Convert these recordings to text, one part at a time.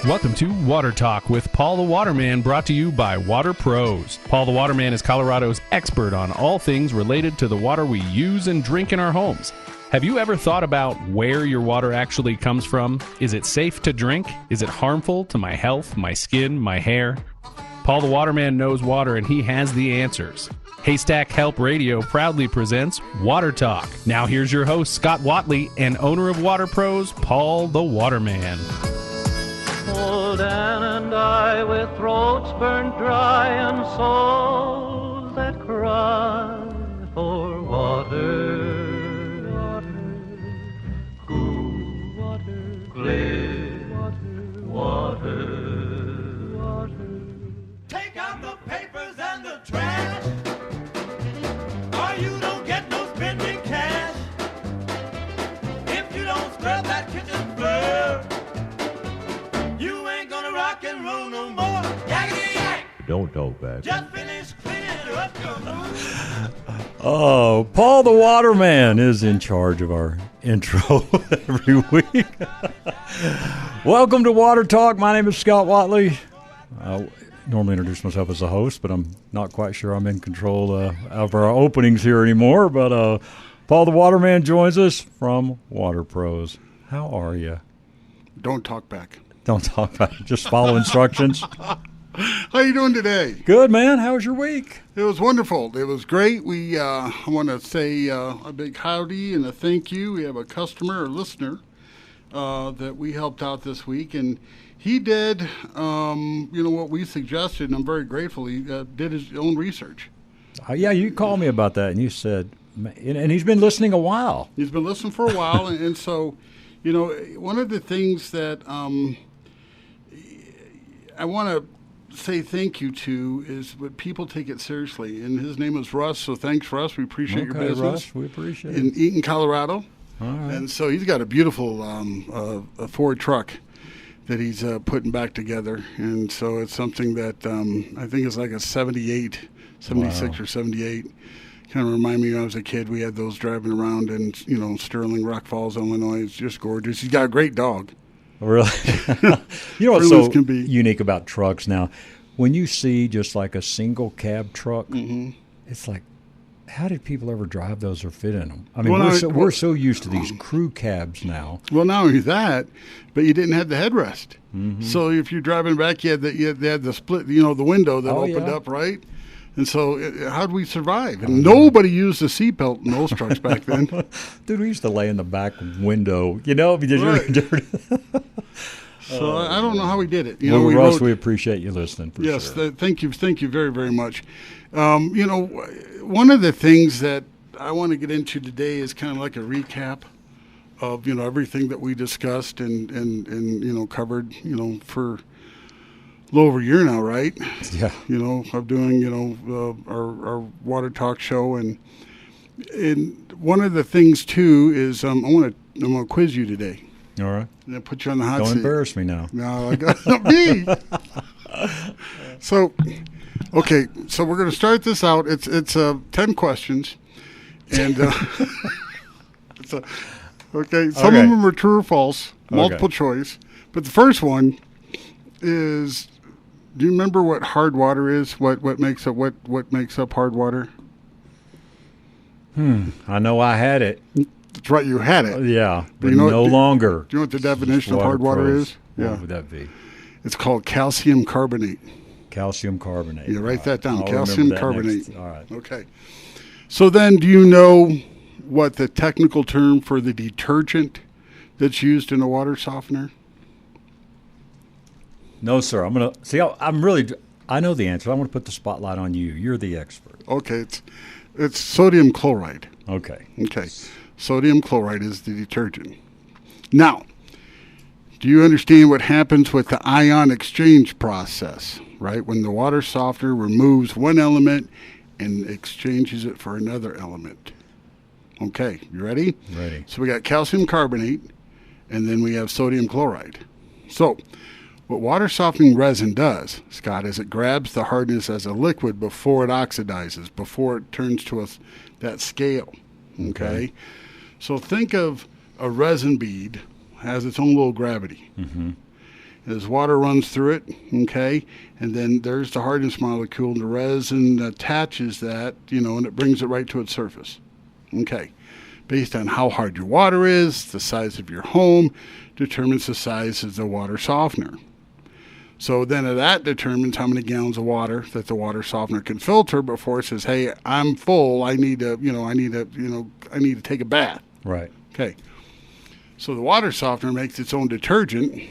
Welcome to Water Talk with Paul the Waterman, brought to you by Water Pros. Paul the Waterman is Colorado's expert on all things related to the water we use and drink in our homes. Have you ever thought about where your water actually comes from? Is it safe to drink? Is it harmful to my health, my skin, my hair? Paul the Waterman knows water, and he has the answers. Haystack Help Radio proudly presents Water Talk. Now here's your host, Scott Watley, and owner of Water Pros, Paul the Waterman. Old Ann and I, with throats burned dry and souls that cry for water, water, cool water, clear water, water. Take out the papers and the trash, or you don't get no spending cash. If you don't scrub that kitchen floor, you ain't gonna rock and roll no more. Yakety yak! Don't talk back. Just finish cleaning up your room. Oh, Paul the Waterman is in charge of our intro every week. Welcome to Water Talk. My name is Scott Watley. I normally introduce myself as the host, but I'm not quite sure I'm in control of our openings here anymore. But Paul the Waterman joins us from Water Pros. How are you? Don't talk back. Don't talk about it. Just follow instructions. How you doing today? Good, man. How was your week? It was wonderful. It was great. I want to say a big howdy and a thank you. We have a customer or listener that we helped out this week, and he did, what we suggested, and I'm very grateful. He did his own research. Yeah, you called me about that, and you said, and he's been listening a while. He's been listening for a while, and so, one of the things that I want to say thank you to is when people take it seriously. And his name is Russ, so thanks, Russ. We appreciate your business. Russ, we appreciate it. In Eaton, Colorado. All right. And so he's got a beautiful a Ford truck that he's putting back together. And so it's something that I think is like a 76 or 78. Kind of remind me when I was a kid. We had those driving around in, Sterling, Rock Falls, Illinois. It's just gorgeous. He's got a great dog. Really? You know what's so can be unique about trucks now? When you see just like a single cab truck, it's like, how did people ever drive those or fit in them? I mean, we're so used to these crew cabs now. Well, not only that, but you didn't have the headrest. Mm-hmm. So if you're driving back, they had the split, the window that opened up, right? And so how'd we survive? And nobody used a seatbelt in those trucks back then. Dude, we used to lay in the back window, because you're really dirty. So I don't know how we did it. Russ, we appreciate you listening. Yes, sure. Thank you very, very much. One of the things that I want to get into today is kind of like a recap of everything that we discussed and covered for a little over a year now, right? Yeah. Of doing our Water Talk show, and one of the things too is I'm gonna quiz you today. All right. I'm gonna put you on the hot seat. Don't embarrass me now. No, I got me. So, okay, so we're gonna start this out. It's 10 questions, and some of them are true or false, multiple choice. But the first one is: do you remember what hard water is? What makes up hard water? I know I had it. That's right, you had it. Yeah, but no longer. Do you know what the definition of hard water is? What would that be? It's called calcium carbonate. Calcium carbonate. You write that down. I'll calcium that carbonate. Next. All right. Okay. So then, do you know what the technical term for the detergent that's used in a water softener? No, sir. I'm gonna see. I know the answer. I'm gonna put the spotlight on you. You're the expert. Okay. It's sodium chloride. Okay. Sodium chloride is the detergent. Now, do you understand what happens with the ion exchange process, right? When the water softener removes one element and exchanges it for another element. Okay, you ready? Ready. So we got calcium carbonate, and then we have sodium chloride. So what water softening resin does, Scott, is it grabs the hardness as a liquid before it oxidizes, before it turns to that scale. Okay? So think of a resin bead has its own little gravity. Mm-hmm. as water runs through it, okay, and then there's the hardness molecule, and the resin attaches that, and it brings it right to its surface, okay. Based on how hard your water is, the size of your home determines the size of the water softener. So then that determines how many gallons of water that the water softener can filter before it says, "Hey, I'm full. I need to take a bath." Right. Okay. So the water softener makes its own detergent.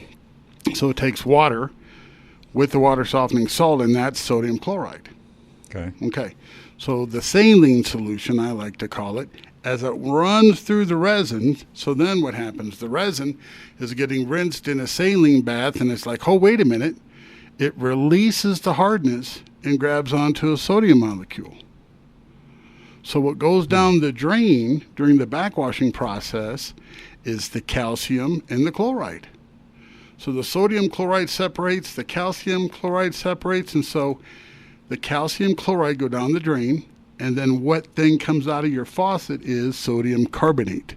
So it takes water with the water softening salt, and that's sodium chloride. Okay. Okay. So the saline solution, I like to call it, as it runs through the resin, so then what happens? The resin is getting rinsed in a saline bath, and it's like, oh, wait a minute. It releases the hardness and grabs onto a sodium molecule. So what goes down the drain during the backwashing process is the calcium and the chloride. So the sodium chloride separates, the calcium chloride separates, and so the calcium chloride go down the drain, and then what then comes out of your faucet is sodium carbonate,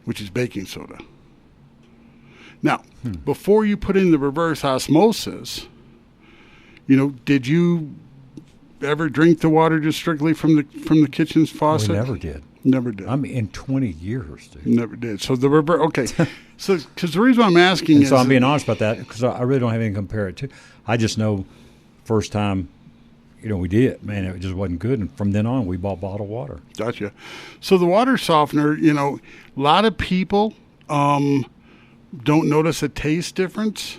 which is baking soda. Now, before you put in the reverse osmosis, did you ever drink the water just strictly from the kitchen's faucet? We never did. Never did. I mean, in 20 years, dude. Never did. So the reverse. Okay. So because the reason I'm asking And is, so I'm being honest about that because I really don't have anything to compare it to. I just know first time, we did, man, it just wasn't good. And from then on, we bought bottled water. Gotcha. So the water softener, a lot of people don't notice a taste difference,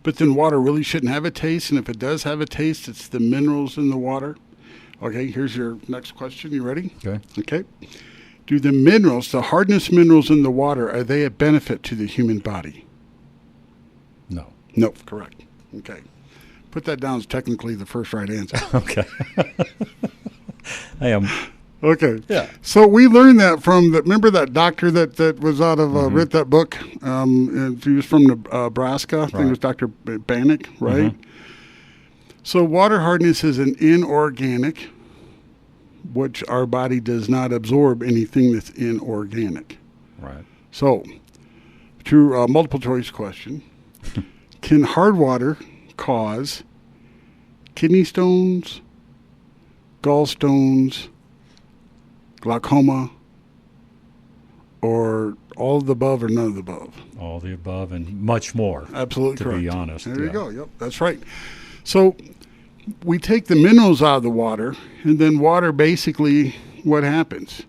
but then water really shouldn't have a taste. And if it does have a taste, it's the minerals in the water. Okay, here's your next question. You ready? Okay. Okay. Do the minerals, the hardness minerals in the water, are they a benefit to the human body? No. No, correct. Okay. Put that down as technically the first right answer. Okay. I am. Okay. Yeah. So we learned that from remember that doctor that was out of wrote that book. And he was from Nebraska. I think it was Dr. Bannock, right? Mm-hmm. So water hardness is an inorganic, which our body does not absorb anything that's inorganic. Right. So, to multiple choice question, can hard water cause kidney stones, gallstones, glaucoma, or all of the above or none of the above? All the above and much more. Absolutely correct. To be honest. There you go. Yep, that's right. So we take the minerals out of the water, and then water basically, what happens?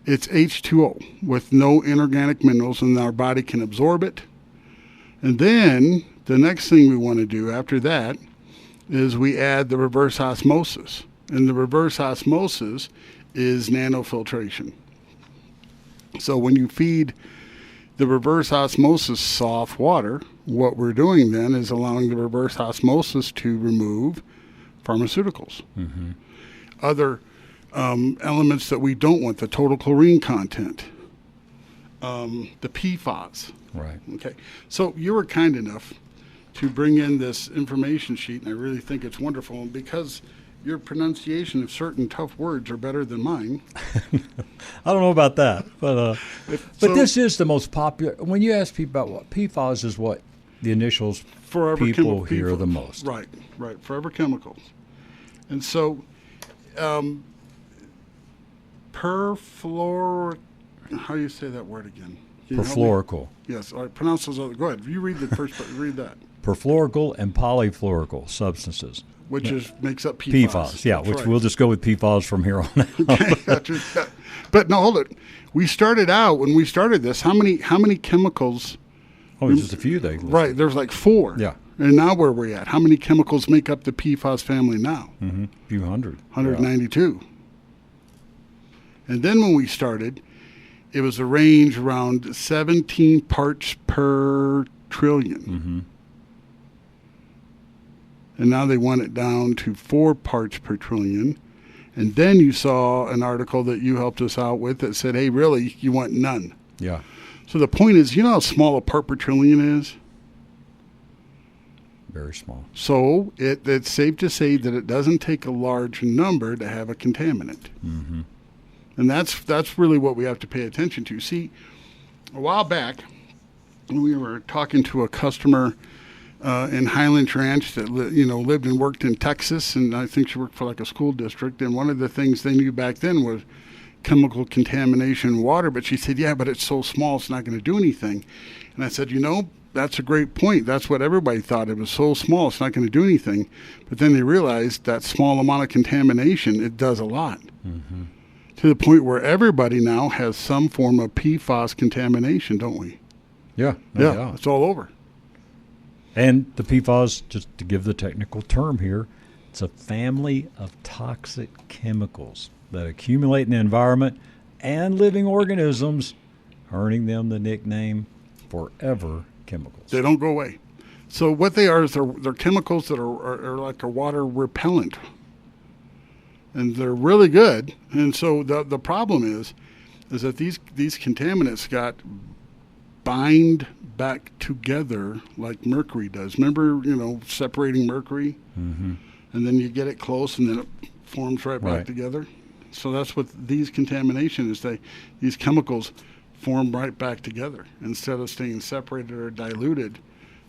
It's H2O with no inorganic minerals, and our body can absorb it. And then the next thing we want to do after that is we add the reverse osmosis. And the reverse osmosis is nanofiltration. So when you feed the reverse osmosis soft water, what we're doing then is allowing the reverse osmosis to remove pharmaceuticals. Mm-hmm. Other elements that we don't want, the total chlorine content, the PFAS. Right. Okay. So you were kind enough to bring in this information sheet, and I really think it's wonderful. And because your pronunciation of certain tough words are better than mine. I don't know about that, but this is the most popular. When you ask people about what PFAS is, what the initials Forever people hear the most. Right. Forever chemicals. And so, perfluor. How do you say that word again? Perfluoroalkyl. Yes. All right. Pronounce those other. Go ahead. You read the first. Read that. Perfluoroalkyl and polyfluoroalkyl substances. Which makes up PFAS. PFAS, yeah, That's which right. We'll just go with PFAS from here on out. Okay, but no, hold it. We started out, when we started this, how many chemicals? Oh, just a few they listed. Right, there's like 4. Yeah. And now where are we at? How many chemicals make up the PFAS family now? Mm-hmm. A few hundred. 192. Yeah. And then when we started, it was a range around 17 parts per trillion. Mm-hmm. And now they want it down to 4 parts per trillion. And then you saw an article that you helped us out with that said, hey, really, you want none. Yeah. So the point is, you know how small a part per trillion is? Very small. So it's safe to say that it doesn't take a large number to have a contaminant. Mm-hmm. And that's really what we have to pay attention to. See, a while back, we were talking to a customer in Highlands Ranch that lived and worked in Texas, and I think she worked for like a school district. And one of the things they knew back then was chemical contamination in water. But she said, "Yeah, but it's so small, it's not going to do anything." And I said, that's a great point. That's what everybody thought. It was so small, it's not going to do anything. But then they realized that small amount of contamination, it does a lot. Mm-hmm. To the point where everybody now has some form of PFAS contamination, don't we? Yeah. Yeah, it's all over. And the PFAS, just to give the technical term here, it's a family of toxic chemicals that accumulate in the environment and living organisms, earning them the nickname forever chemicals. They don't go away. So what they are is they're chemicals that are like a water repellent. And they're really good. And so the problem is that these contaminants got bind back together like mercury does. Remember, separating mercury? Mm-hmm. And then you get it close and then it forms right back together. So that's what these contamination is. These chemicals form right back together instead of staying separated or diluted.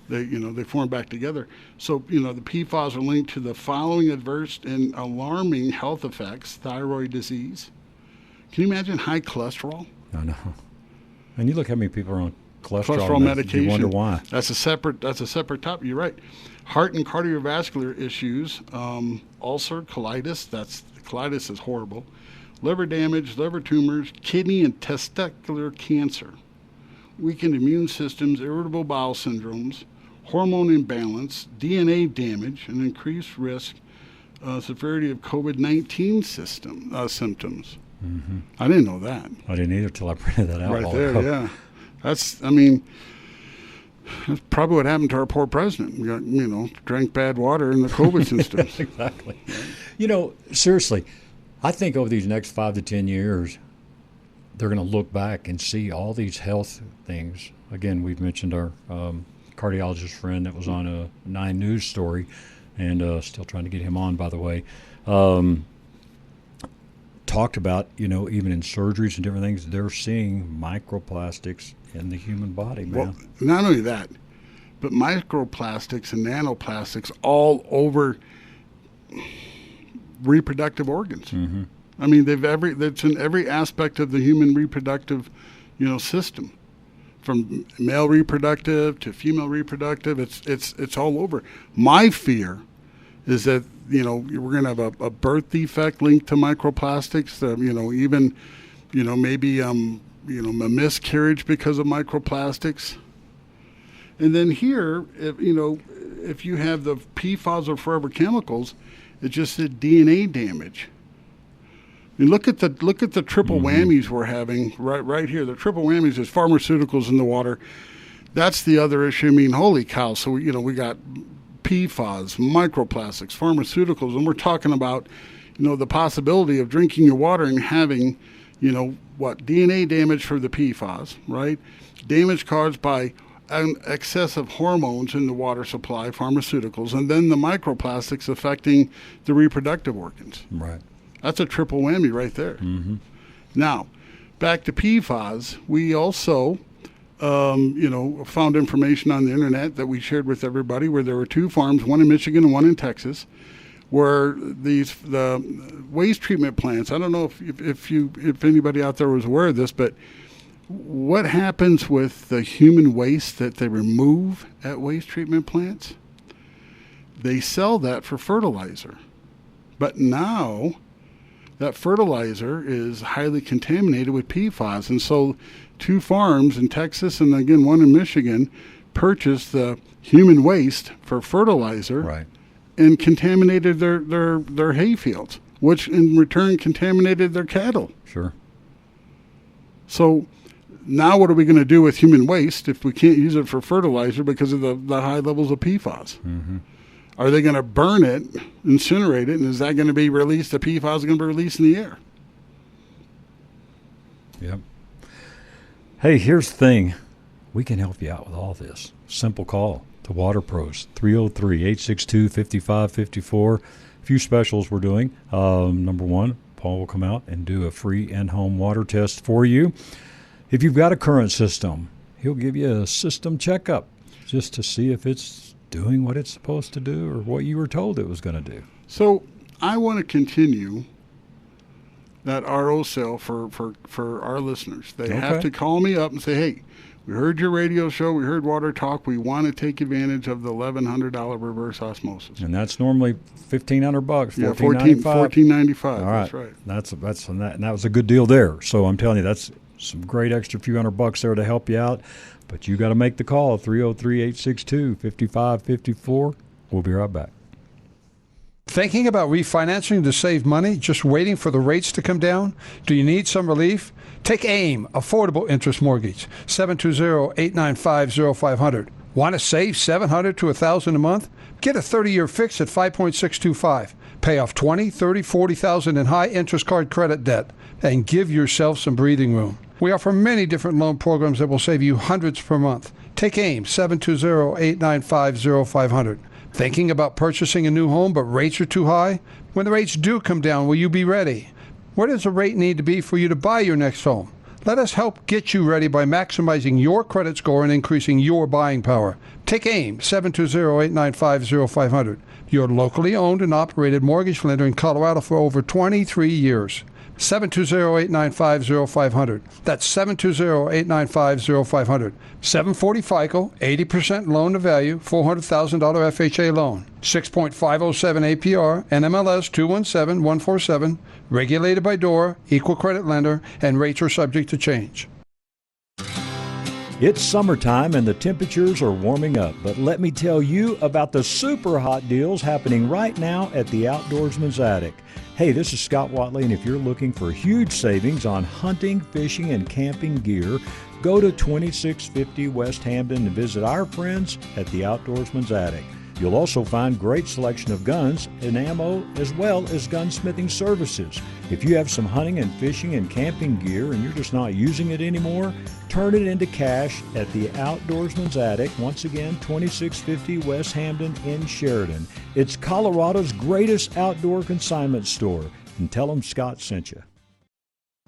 They form back together. So the PFAS are linked to the following adverse and alarming health effects: thyroid disease. Can you imagine high cholesterol? I know. And you look how many people are on cholesterol medication. You wonder why. That's a separate topic. You're right. Heart and cardiovascular issues, ulcer, colitis. Colitis is horrible. Liver damage, liver tumors, kidney and testicular cancer, weakened immune systems, irritable bowel syndromes, hormone imbalance, DNA damage, and increased risk, severity of COVID-19 symptoms. Mm-hmm. I didn't know that. I didn't either till I printed that out. Right there, yeah. That's probably what happened to our poor president. We got, drank bad water in the COVID systems. Exactly. Seriously, I think over these next 5 to 10 years, they're going to look back and see all these health things. Again, we've mentioned our cardiologist friend that was on a 9 News story, and still trying to get him on, by the way. Talked about, even in surgeries and different things, they're seeing microplastics in the human body, man. Well, not only that, but microplastics and nanoplastics all over reproductive organs. Mm-hmm. I mean, it's in every aspect of the human reproductive, system, from male reproductive to female reproductive. It's all over. My fear is that we're going to have a birth defect linked to microplastics. Even maybe a miscarriage because of microplastics. And then here, if you have the PFAS or forever chemicals, it's just the DNA damage. I mean, look at the triple whammies we're having right here. The triple whammies is pharmaceuticals in the water. That's the other issue. I mean, holy cow! So we got PFAS, microplastics, pharmaceuticals, and we're talking about the possibility of drinking your water and having DNA damage for the PFAS, right? Damage caused by excessive hormones in the water supply, pharmaceuticals, and then the microplastics affecting the reproductive organs. Right. That's a triple whammy right there. Mm-hmm. Now, back to PFAS, we also, found information on the internet that we shared with everybody where there were 2 farms, one in Michigan and one in Texas, where the waste treatment plants, I don't know if anybody out there was aware of this, but what happens with the human waste that they remove at waste treatment plants? They sell that for fertilizer. But now that fertilizer is highly contaminated with PFAS. And so 2 farms in Texas and, again, one in Michigan purchased the human waste for fertilizer. Right. And contaminated their hay fields, which in return contaminated their cattle. Sure. So now what are we going to do with human waste if we can't use it for fertilizer because of the high levels of PFAS? Mm-hmm. Are they going to burn it, incinerate it, and is that going to be released? The PFAS is going to be released in the air. Yep. Hey, here's the thing. We can help you out with all this. Simple call to Water Pros, 303-862-5554. A few specials we're doing. Number 1, Paul will come out and do a free in-home water test for you. If you've got a current system, he'll give you a system checkup just to see if it's doing what it's supposed to do or what you were told it was going to do. So I want to continue that RO sale for our listeners. They have to call me up and say, hey, we heard your radio show. We heard Water Talk. We want to take advantage of the $1,100 reverse osmosis. And that's normally $1,500, Yeah, $1,495. $1,495. All right. That's right. And that was a good deal there. So I'm telling you, that's some great extra few $100 there to help you out. But you got to make the call, 303-862-5554. We'll be right back. Thinking about refinancing to save money, just waiting for the rates to come down? Do you need some relief? Take AIM, Affordable Interest Mortgage, 720-895-0500. Want to save $700 to $1,000 a month? Get a 30-year fix at 5.625. Pay off $20,000, $30,000, $40,000 in high-interest card credit debt, and give yourself some breathing room. We offer many different loan programs that will save you hundreds per month. Take AIM, 720-895-0500. Thinking about purchasing a new home, but rates are too high? When the rates do come down, will you be ready? Where does the rate need to be for you to buy your next home? Let us help get you ready by maximizing your credit score and increasing your buying power. Take AIM, 720-895-0500. Your locally owned and operated mortgage lender in Colorado for over 23 years. 720-895-0500. That's 720-895-0500. 740 FICO, 80% loan to value, $400,000 FHA loan. 6.507 APR, NMLS 217147, regulated by DORA, equal credit lender, and rates are subject to change. It's summertime and the temperatures are warming up, but let me tell you about the super hot deals happening right now at the Outdoorsman's Attic. Hey, this is Scott Watley, and if you're looking for huge savings on hunting, fishing, and camping gear, go to 2650 West Hampden and visit our friends at the Outdoorsman's Attic. You'll also find great selection of guns and ammo as well as gunsmithing services. If you have some hunting and fishing and camping gear and you're just not using it anymore, turn it into cash at the Outdoorsman's Attic, once again, 2650 West Hampden in Sheridan. It's Colorado's greatest outdoor consignment store. And tell them Scott sent you.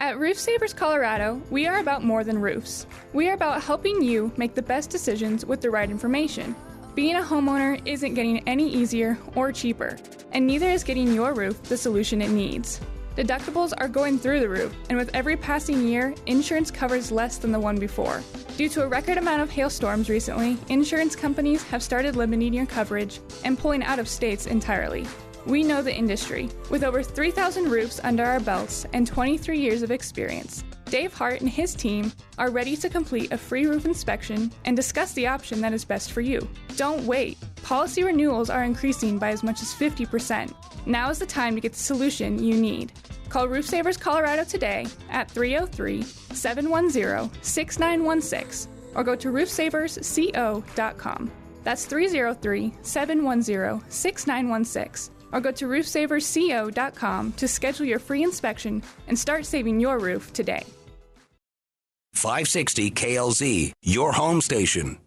At Roof Savers Colorado, we are about more than roofs. We are about helping you make the best decisions with the right information. Being a homeowner isn't getting any easier or cheaper, and neither is getting your roof the solution it needs. Deductibles are going through the roof, and with every passing year, insurance covers less than the one before. Due to a record amount of hailstorms recently, insurance companies have started limiting your coverage and pulling out of states entirely. We know the industry. With over 3,000 roofs under our belts and 23 years of experience, Dave Hart and his team are ready to complete a free roof inspection and discuss the option that is best for you. Don't wait. Policy renewals are increasing by as much as 50%. Now is the time to get the solution you need. Call Roof Savers Colorado today at 303-710-6916 or go to roofsaversco.com. That's 303-710-6916. Or go to roofsaversco.com to schedule your free inspection and start saving your roof today. 560 KLZ, your home station.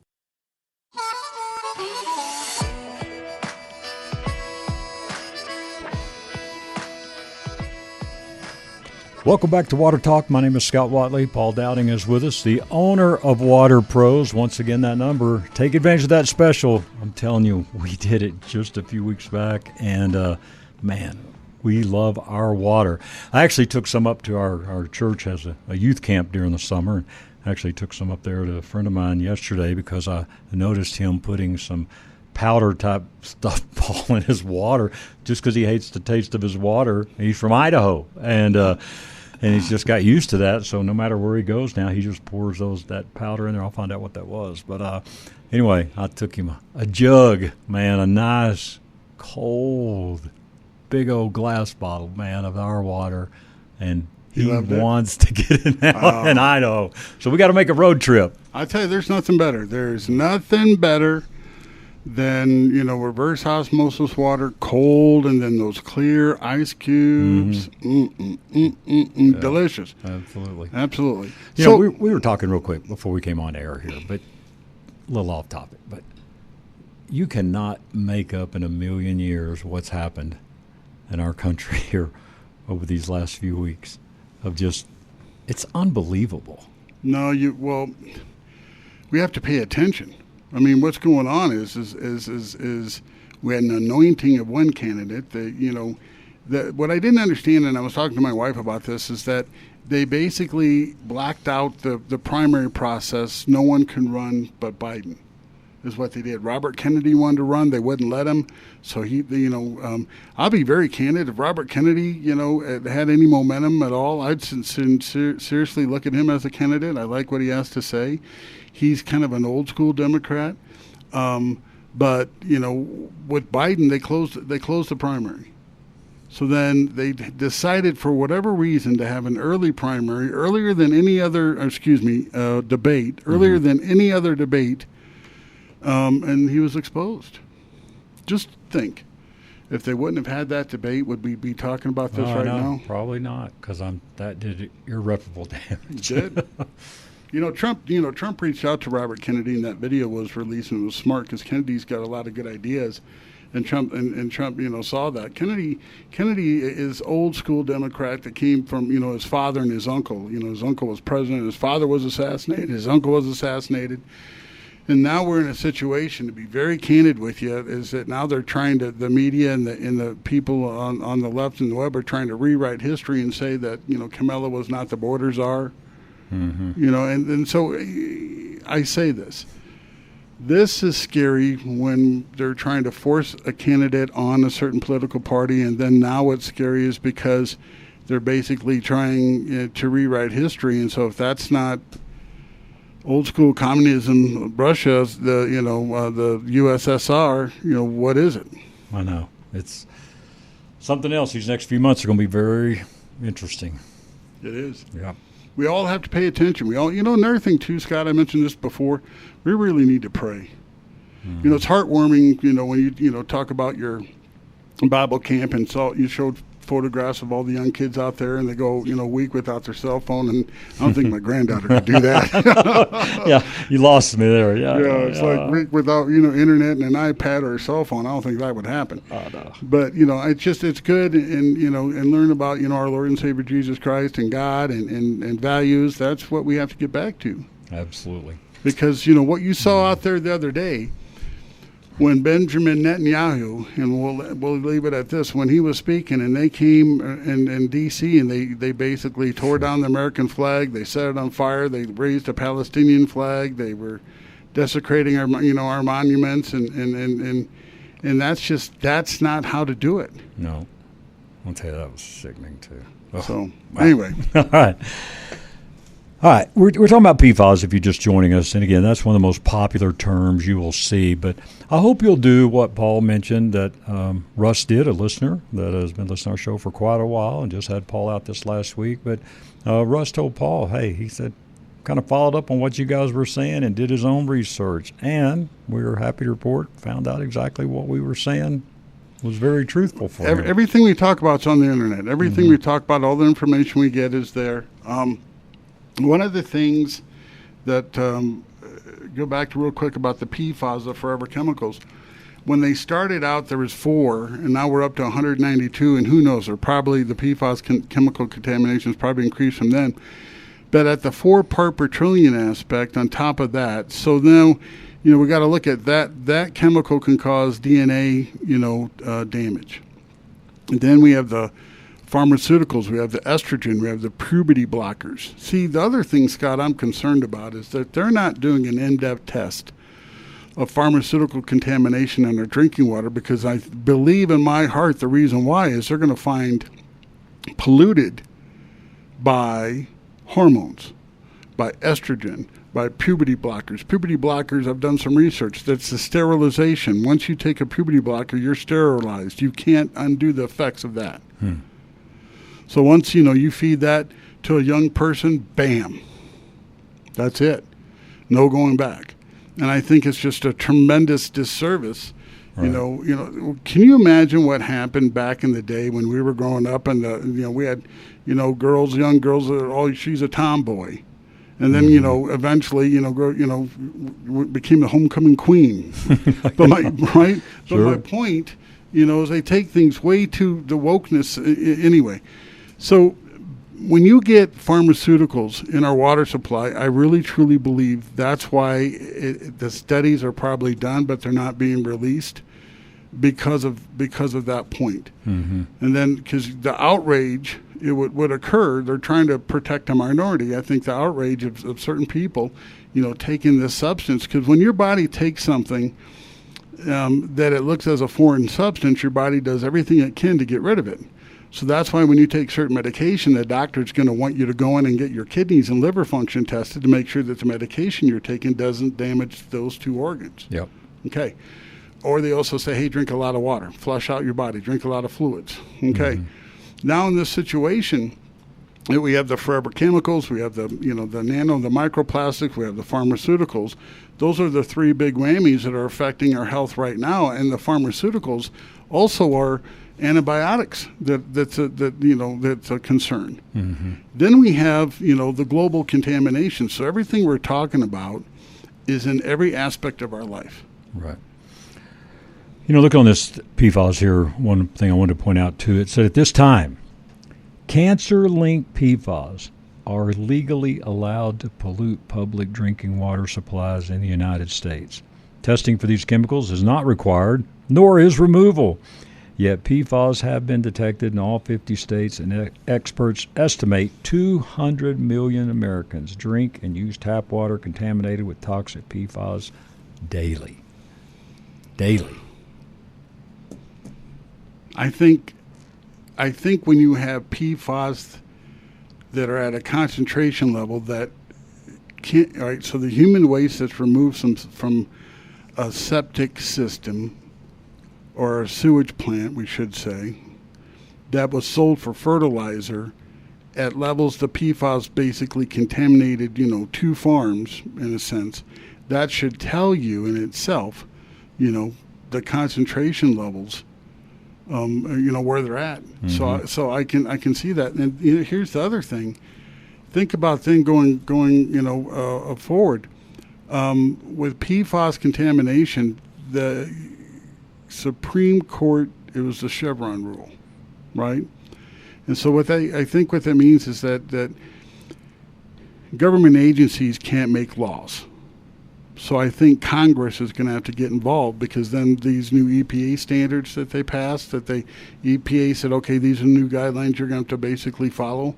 Welcome back to Water Talk. My name is Scott Watley. Paul Dowding is with us, the owner of Water Pros. Once again, that number. Take advantage of that special. I'm telling you, we did it just a few weeks back, and man, we love our water. I actually took some up to our church, has a youth camp during the summer. I actually took some up there to a friend of mine yesterday because I noticed him putting some powder-type stuff in his water just because he hates the taste of his water. He's from Idaho, and he's just got used to that, so no matter where he goes now, he just pours that powder in there. I'll find out what that was. But anyway, I took him a jug, man, a nice, cold, big old glass bottle, man, of our water, and he wants to get it now in Idaho. So we got to make a road trip. I tell you, there's nothing better. There's nothing better than, reverse osmosis water, cold, and then those clear ice cubes. Yeah, delicious. Absolutely. So we were talking real quick before we came on air here, but a little off topic. But you cannot make up in a million years what's happened in our country here over these last few weeks of just, it's unbelievable. No, we have to pay attention. I mean, what's going on is we had an anointing of one candidate that, what I didn't understand, and I was talking to my wife about this, is that they basically blacked out the primary process. No one can run but Biden, is what they did. Robert Kennedy wanted to run. They wouldn't let him. So I'll be very candid. If Robert Kennedy, had any momentum at all, I'd seriously look at him as a candidate. I like what he has to say. He's kind of an old school Democrat. But with Biden, they closed the primary. So then they decided, for whatever reason, to have an early primary, earlier than any other, debate, earlier than any other debate, and he was exposed. Just think, if they wouldn't have had that debate, would we be talking about this now? Probably not, because that did irreparable damage. It did. Trump reached out to Robert Kennedy, and that video was released, and it was smart because Kennedy's got a lot of good ideas. And Trump, saw that. Kennedy is old school Democrat that came from, his father and his uncle. His uncle was president. His father was assassinated. His uncle was assassinated. And now we're in a situation, to be very candid with you, is that now they're trying to, the media and the people on the left and the web are trying to rewrite history and say that, Kamala was not the border czar. Mm-hmm. And so I say this. This is scary when they're trying to force a candidate on a certain political party, and then now what's scary is because they're basically trying to rewrite history. And so if that's not old school communism, Russia, the USSR, what is it? I know. It's something else. These next few months are going to be very interesting. It is. Yeah. We all have to pay attention. We all, another thing too, Scott, I mentioned this before, we really need to pray. Mm-hmm. It's heartwarming, when you talk about your Bible camp and you showed photographs of all the young kids out there and they go, a week without their cell phone, and I don't think my granddaughter could do that. Yeah, you lost me there. Yeah, it's like week without, internet and an iPad or a cell phone. I don't think that would happen. Oh, no. But, it's good and learn about, our Lord and Savior Jesus Christ and God and values. That's what we have to get back to. Absolutely. Because, what you saw out there the other day, when Benjamin Netanyahu, and we'll leave it at this, when he was speaking and they came in D.C. and they basically tore down the American flag, they set it on fire, they raised a Palestinian flag, they were desecrating our monuments, and that's not how to do it. No, I'll tell you, that was sickening too. Oh, so wow. Anyway, All right, we're talking about PFAS if you're just joining us. And again, that's one of the most popular terms you will see. But I hope you'll do what Paul mentioned that Russ did, a listener that has been listening to our show for quite a while and just had Paul out this last week. But Russ told Paul, hey, he said, kind of followed up on what you guys were saying and did his own research. And we were happy to report, found out exactly what we were saying was very truthful for him. Everything we talk about is on the Internet. Everything we talk about, all the information we get is there. One of the things that, go back to real quick about the PFAS, the forever chemicals, when they started out there was 4, and now we're up to 192, and who knows, the PFAS chemical contamination has probably increased from then. But at the 4 part per trillion aspect on top of that, so now, we got to look at that chemical can cause DNA, damage. And then we have the pharmaceuticals, we have the estrogen, we have the puberty blockers. See, the other thing, Scott, I'm concerned about is that they're not doing an in-depth test of pharmaceutical contamination in our drinking water, because I believe in my heart the reason why is they're going to find polluted by hormones, by estrogen, by puberty blockers. Puberty blockers, I've done some research, that's the sterilization. Once you take a puberty blocker, you're sterilized. You can't undo the effects of that. So once, you feed that to a young person, bam, that's it. No going back. And I think it's just a tremendous disservice. Right. Can you imagine what happened back in the day when we were growing up and we had, young girls that she's a tomboy. And then, eventually, became the homecoming queen. But my point, is they take things way to the wokeness anyway. So when you get pharmaceuticals in our water supply, I really truly believe that's why the studies are probably done, but they're not being released because of that point. Mm-hmm. And then because the outrage it would occur, they're trying to protect a minority. I think the outrage of certain people, taking this substance, because when your body takes something that it looks as a foreign substance, your body does everything it can to get rid of it. So that's why when you take certain medication, the doctor's going to want you to go in and get your kidneys and liver function tested to make sure that the medication you're taking doesn't damage those two organs. Yep. Okay. Or they also say, hey, drink a lot of water, flush out your body, drink a lot of fluids. Okay. Mm-hmm. Now in this situation, we have the forever chemicals, we have the the nano, the microplastics, we have the pharmaceuticals. Those are the three big whammies that are affecting our health right now. And the pharmaceuticals also are antibiotics that's a concern. Mm-hmm. Then we have the global contamination. So everything we're talking about is in every aspect of our life. Right. Look on this PFAS here. One thing I wanted to point out too. It said at this time, cancer-linked PFAS are legally allowed to pollute public drinking water supplies in the United States. Testing for these chemicals is not required, nor is removal. Yet PFAS have been detected in all 50 states, and experts estimate 200 million Americans drink and use tap water contaminated with toxic PFAS daily. Daily. I think when you have PFAS that are at a concentration level that can't, all right, so the human waste that's removed from a septic system or a sewage plant, we should say, that was sold for fertilizer at levels the PFAS basically contaminated, 2 farms in a sense, that should tell you in itself, the concentration levels, where they're at. Mm-hmm. So I can see that. And here's the other thing. Think about going forward. With PFAS contamination, the Supreme Court, it was the Chevron rule, right? And so I think what that means is that government agencies can't make laws. So I think Congress is going to have to get involved, because then these new EPA standards that they passed, EPA said, okay, these are new guidelines you're going to have to basically follow.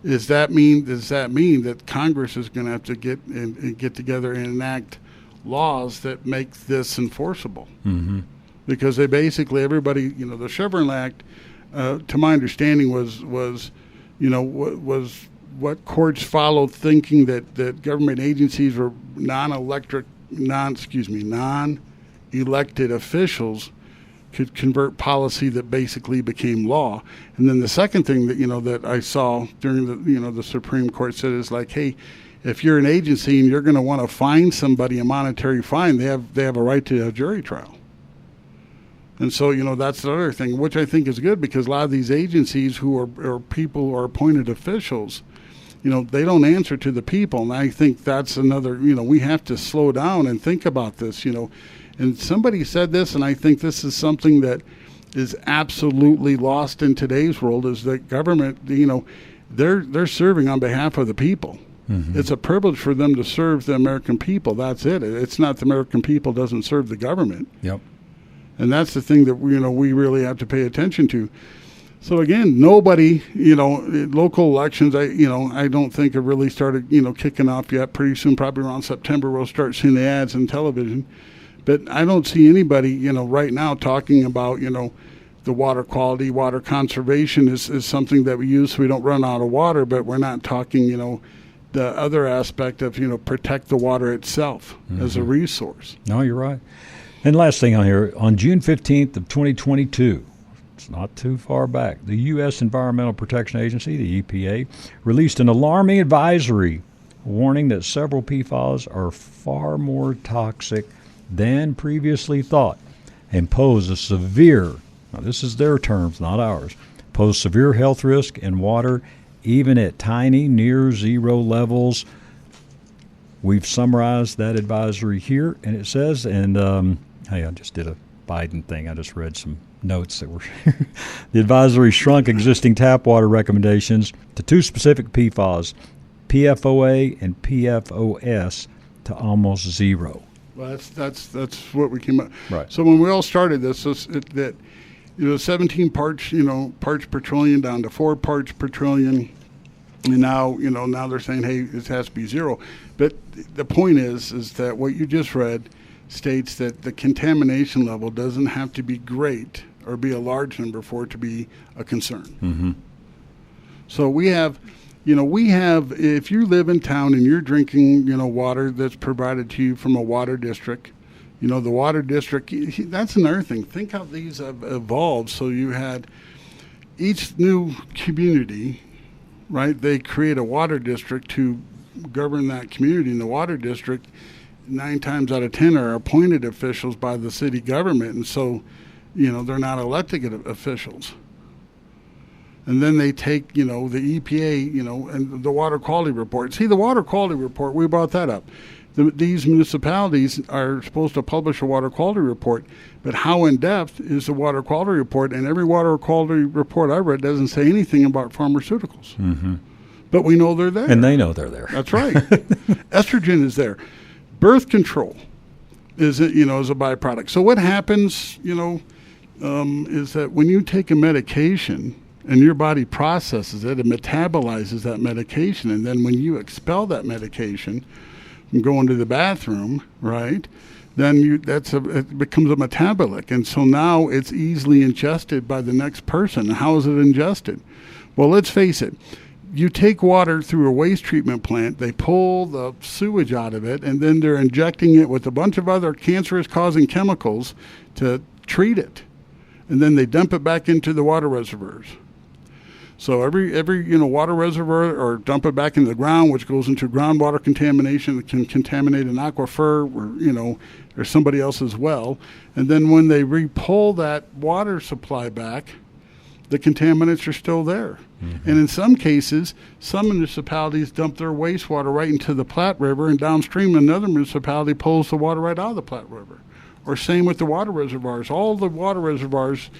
Does that mean that Congress is going to have to get together and enact laws that make this enforceable? Mm-hmm. Because they basically, everybody, the Chevron Act, to my understanding, was what courts followed, thinking that government agencies were non-elected officials could convert policy that basically became law. And then the second thing that I saw during the Supreme Court said is like, hey, if you're an agency and you're going to want to fine somebody a monetary fine, they have a right to a jury trial. And so, that's the other thing, which I think is good, because a lot of these agencies who are people who are appointed officials, they don't answer to the people. And I think that's another, we have to slow down and think about this, And somebody said this, and I think this is something that is absolutely lost in today's world, is that government, they're serving on behalf of the people. Mm-hmm. It's a privilege for them to serve the American people. That's it. It's not the American people doesn't serve the government. Yep. And that's the thing that we really have to pay attention to. So again, nobody, local elections, I don't think have really started, kicking off yet. Pretty soon, probably around September, we'll start seeing the ads on television. But I don't see anybody, right now talking about, the water quality. Water conservation is something that we use so we don't run out of water, but we're not talking, the other aspect of, protect the water itself as a resource. No, you're right. And last thing on here, on June 15th of 2022, it's not too far back, the U.S. Environmental Protection Agency, the EPA, released an alarming advisory warning that several PFAS are far more toxic than previously thought and pose a severe, now this is their terms, not ours, pose severe health risk in water even at tiny, near zero levels. We've summarized that advisory here, and it says, and hey, I just did a Biden thing. I just read some notes that were the advisory shrunk existing tap water recommendations to 2 specific PFAS, PFOA and PFOS, to almost 0. Well, that's what we came up. Right. So when we all started this, 17 parts per trillion down to 4 parts per trillion, and now they're saying, hey, it has to be 0. But the point is that what you just read states that the contamination level doesn't have to be great or be a large number for it to be a concern. Mm-hmm. So we have, if you live in town and you're drinking, water that's provided to you from a water district, the water district, that's another thing. Think how these have evolved. So you had each new community, right? They create a water district to govern that community. And the water district, 9 times out of 10 are appointed officials by the city government. And so, they're not elected officials. And then they take, the EPA, and the water quality report. See, the water quality report, we brought that up. These municipalities are supposed to publish a water quality report, but how in-depth is the water quality report? And every water quality report I read doesn't say anything about pharmaceuticals. Mm-hmm. But we know they're there. And they know they're there. That's right. Estrogen is there. Birth control is a byproduct. So what happens, is that when you take a medication and your body processes it, it metabolizes that medication, and then when you expel that medication from going to the bathroom, right, then it becomes a metabolic, and so now it's easily ingested by the next person. How is it ingested? Well, let's face it. You take water through a waste treatment plant, they pull the sewage out of it, and then they're injecting it with a bunch of other cancerous-causing chemicals to treat it. And then they dump it back into the water reservoirs. So every water reservoir, or dump it back into the ground, which goes into groundwater contamination, that can contaminate an aquifer or somebody else's well. And then when they re-pull that water supply back, the contaminants are still there. Mm-hmm. And in some cases, some municipalities dump their wastewater right into the Platte River, and downstream another municipality pulls the water right out of the Platte River. Or same with the water reservoirs. All the water reservoirs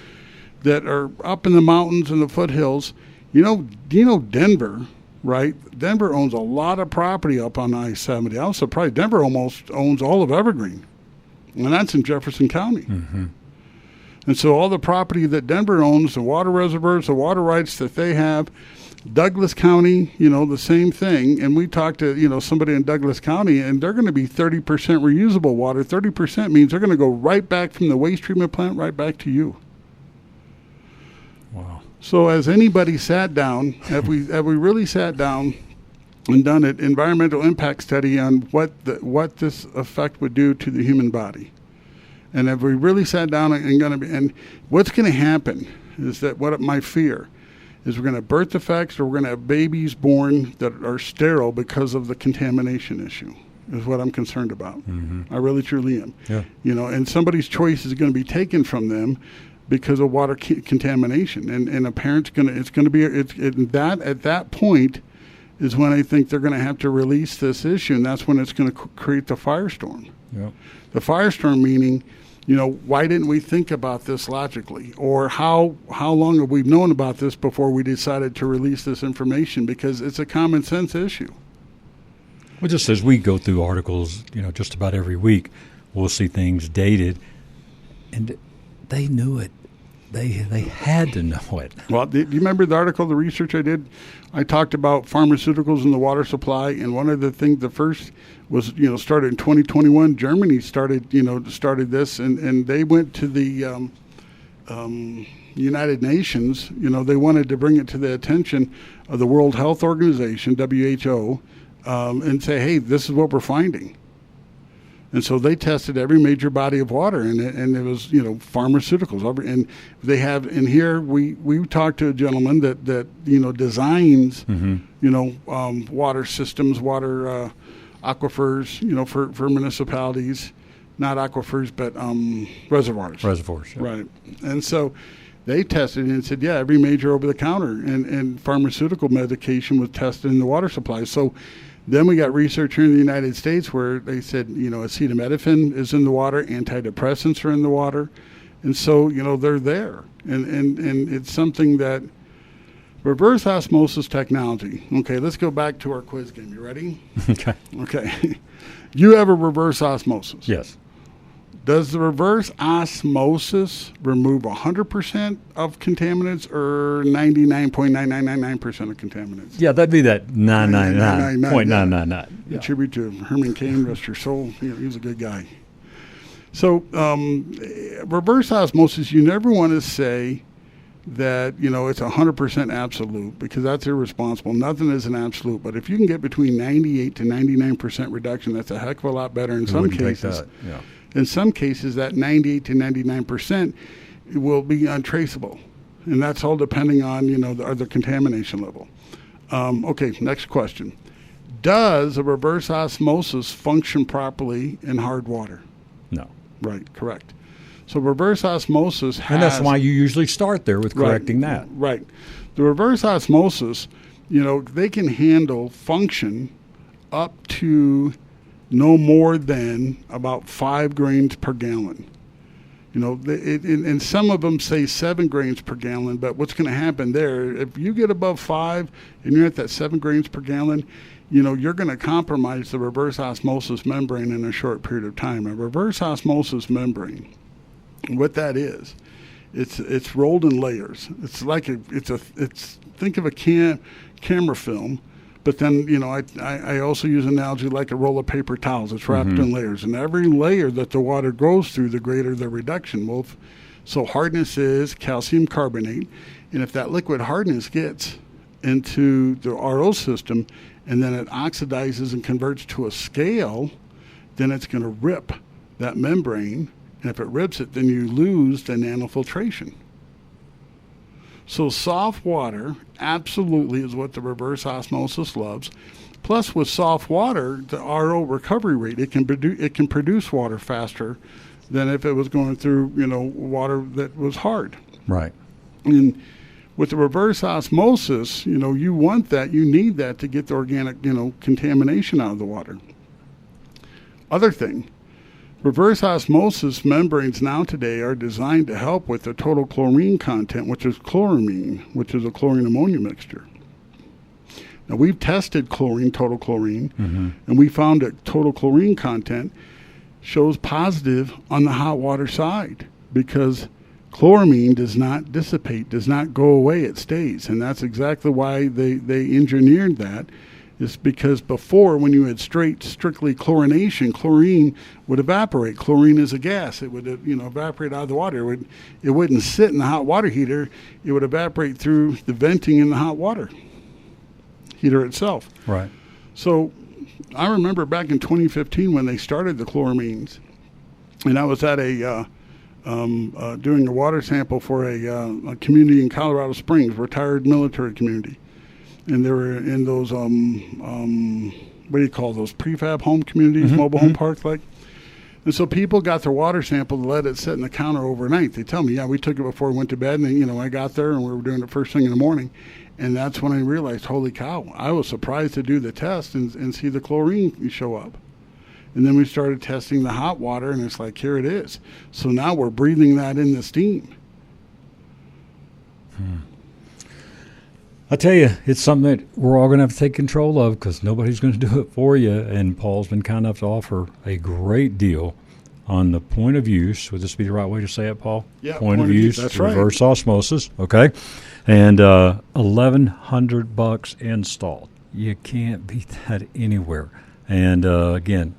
that are up in the mountains and the foothills, Denver, right? Denver owns a lot of property up on I-70. I was surprised. Denver almost owns all of Evergreen, and that's in Jefferson County. Mm-hmm. And so all the property that Denver owns, the water reservoirs, the water rights that they have, Douglas County, the same thing. And we talked to, somebody in Douglas County, and they're going to be 30% reusable water. 30% means they're going to go right back from the waste treatment plant right back to you. Wow. So has anybody sat down, have we really sat down and done an environmental impact study on what this effect would do to the human body? And have we really sat down and what's going to happen is that what my fear is, we're going to have birth defects, or we're going to have babies born that are sterile because of the contamination issue, is what I'm concerned about. Mm-hmm. I really truly am. Yeah. And somebody's choice is going to be taken from them because of water contamination, and a parent's at that point is when I think they're going to have to release this issue, and that's when it's going to create the firestorm. Yep. The firestorm meaning, why didn't we think about this logically, or how long have we known about this before we decided to release this information? Because it's a common sense issue. Well, just as we go through articles, just about every week, we'll see things dated, and they knew it. They had to know it. Well, do you remember the article, the research I did? I talked about pharmaceuticals in the water supply, and one of the things, the first was, started in 2021. Germany started this, and they went to the United Nations. They wanted to bring it to the attention of the World Health Organization, WHO, and say, hey, this is what we're finding. And so they tested every major body of water, and it was, pharmaceuticals. And they have in here, we talked to a gentleman that designs, Mm-hmm. water systems, water aquifers, for municipalities, not aquifers, but reservoirs. Reservoirs, yeah. Right. And so they tested and said, every major over-the-counter and pharmaceutical medication was tested in the water supply. So Then we got research here in the United States where they said, acetaminophen is in the water, antidepressants are in the water. And so, they're there. And it's something that reverse osmosis technology. Okay, let's go back to our quiz game. You ready? Okay. You have a reverse osmosis. Yes. Does the reverse osmosis remove 100% of contaminants or 99.9999% of contaminants? Yeah, that'd be that 999.999. Yeah. Attribute to Herman Cain, rest your soul. He was a good guy. So reverse osmosis, you never want to say that, it's 100% absolute, because that's irresponsible. Nothing is an absolute. But if you can get between 98 to 99% reduction, that's a heck of a lot better in some cases. Yeah. In some cases, that 98 to 99% will be untraceable. And that's all depending on, the contamination level. Okay, next question. Does a reverse osmosis function properly in hard water? No. Right, correct. So reverse osmosis has... And that's why you usually start there with correcting that. Right. The reverse osmosis, they can handle function up to no more than about 5 grains per gallon. And some of them say 7 grains per gallon, but what's going to happen there, if you get above 5 and you're at that 7 grains per gallon, you're going to compromise the reverse osmosis membrane in a short period of time. A reverse osmosis membrane, what that is, it's rolled in layers. It's like think of a camera film. But then, I also use an analogy like a roll of paper towels. It's wrapped in layers. And every layer that the water goes through, the greater the reduction. So hardness is calcium carbonate. And if that liquid hardness gets into the RO system and then it oxidizes and converts to a scale, then it's going to rip that membrane. And if it rips it, then you lose the nanofiltration. So soft water absolutely is what the reverse osmosis loves. Plus, with soft water, the RO recovery rate, it can produce water faster than if it was going through, water that was hard. Right. And with the reverse osmosis, you want that, you need that to get the organic, contamination out of the water. Other thing. Reverse osmosis membranes now today are designed to help with the total chlorine content, which is chloramine, which is a chlorine ammonia mixture. Now, we've tested total chlorine, and we found that total chlorine content shows positive on the hot water side because chloramine does not dissipate, does not go away, it stays. And that's exactly why they engineered that. Is because before, when you had strictly chlorination, chlorine would evaporate. Chlorine is a gas. It would evaporate out of the water. It wouldn't sit in the hot water heater. It would evaporate through the venting in the hot water heater itself. Right. So I remember back in 2015 when they started the chloramines, and I was at doing a water sample for a community in Colorado Springs, retired military community. And they were in those, what do you call those, prefab home communities, mobile home parks like. And so people got their water sample to let it sit in the counter overnight. They tell me, we took it before we went to bed. And, I got there and we were doing it first thing in the morning. And that's when I realized, holy cow, I was surprised to do the test and see the chlorine show up. And then we started testing the hot water, and it's like, here it is. So now we're breathing that in the steam. I tell you, it's something that we're all going to have to take control of because nobody's going to do it for you. And Paul's been kind enough to offer a great deal on the point of use. Would this be the right way to say it, Paul? Yeah, point of use. That's reverse right. osmosis. Okay, and $1,100 installed. You can't beat that anywhere. And again,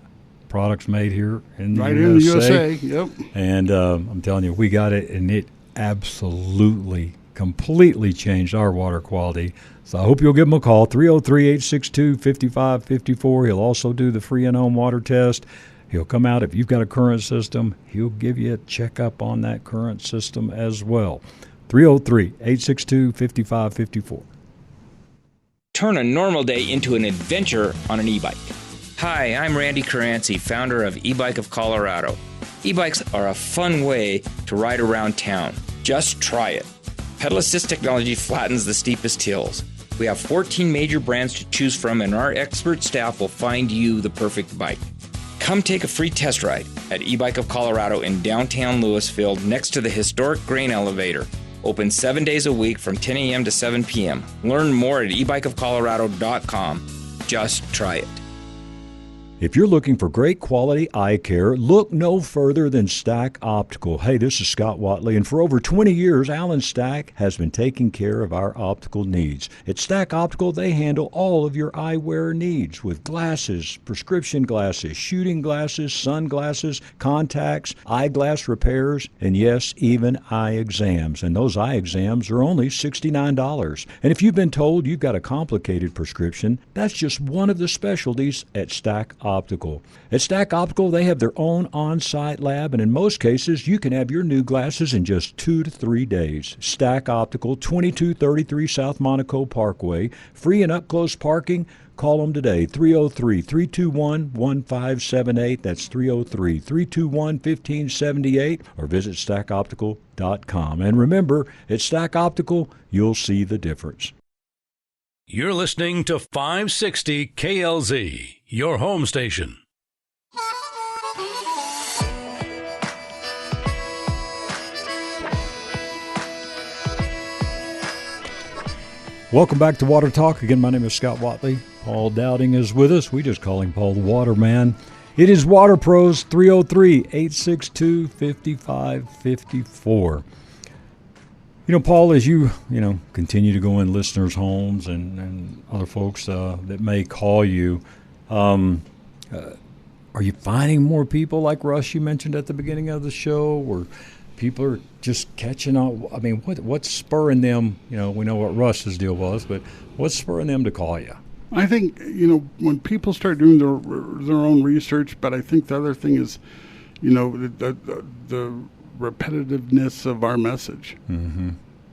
products made here in the right USA. in the USA. Yep. And I'm telling you, we got it, and it absolutely completely changed our water quality. So I hope you'll give him a call, 303-862-5554. He'll also do the free in-home water test. He'll come out. If you've got a current system, he'll give you a checkup on that current system as well. 303-862-5554. Turn a normal day into an adventure on an e-bike. Hi, I'm Randy Caranci, founder of E-Bike of Colorado. E-bikes are a fun way to ride around town. Just try it. Pedal assist technology flattens the steepest hills. We have 14 major brands to choose from, and our expert staff will find you the perfect bike. Come take a free test ride at E-Bike of Colorado in downtown Louisville next to the historic grain elevator. Open 7 days a week from 10 a.m. to 7 p.m. Learn more at ebikeofcolorado.com. Just try it. If you're looking for great quality eye care, look no further than Stack Optical. Hey, this is Scott Watley, and for over 20 years, Alan Stack has been taking care of our optical needs. At Stack Optical, they handle all of your eyewear needs with glasses, prescription glasses, shooting glasses, sunglasses, contacts, eyeglass repairs, and yes, even eye exams. And those eye exams are only $69. And if you've been told you've got a complicated prescription, that's just one of the specialties at Stack Optical. At Stack Optical, they have their own on-site lab, and in most cases, you can have your new glasses in just 2 to 3 days. Stack Optical, 2233 South Monaco Parkway. Free and up-close parking. Call them today, 303-321-1578. That's 303-321-1578, or visit stackoptical.com. And remember, at Stack Optical, you'll see the difference. You're listening to 560 KLZ, your home station. Welcome back to Water Talk. Again, my name is Scott Watley. Paul Dowding is with us. We just call him Paul the Waterman. It is Water Pros, 303-862-5554. You know, Paul, as you continue to go in listeners' homes and other folks that may call you, are you finding more people like Russ you mentioned at the beginning of the show, or people are just catching on? I mean, what's spurring them? You know, we know what Russ's deal was, but what's spurring them to call you? I think, when people start doing their own research, but I think the other thing is, the repetitiveness of our message,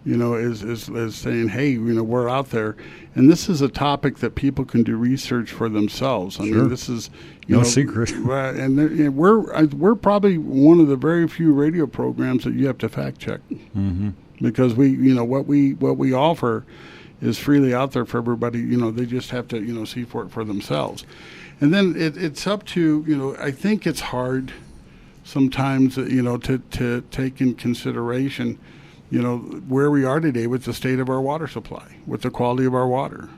is saying, hey, we're out there, and this is a topic that people can do research for themselves. I mean, this is no secret, and we're probably one of the very few radio programs that you have to fact check, because what we offer is freely out there for everybody. They just have to see for it for themselves, and then it's up to I think it's hard sometimes, to take in consideration, where we are today with the state of our water supply, with the quality of our water.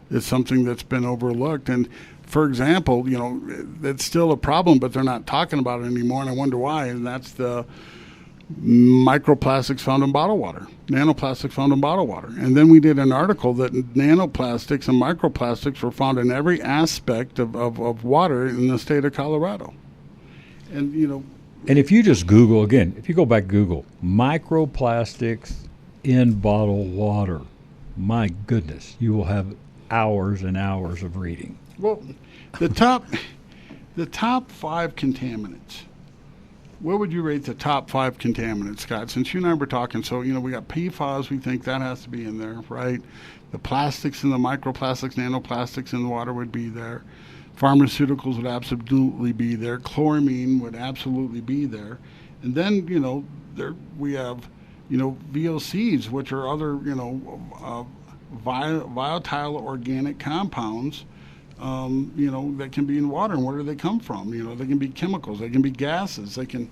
It's something that's been overlooked. And, for example, it's still a problem, but they're not talking about it anymore, and I wonder why, and that's the microplastics found in bottled water, nanoplastics found in bottled water. And then we did an article that nanoplastics and microplastics were found in every aspect of water in the state of Colorado. And, and if you just Google, again, if you go back, Google, microplastics in bottled water, my goodness, you will have hours and hours of reading. Well, the top 5 contaminants. What would you rate the top 5 contaminants, Scott? Since you and I were talking, so, we got PFAS, we think that has to be in there, right? The plastics and the microplastics, nanoplastics in the water would be there. Pharmaceuticals would absolutely be there. Chloramine would absolutely be there. And then, we have, VOCs, which are other, volatile organic compounds, that can be in water. And where do they come from? They can be chemicals. They can be gases. They can,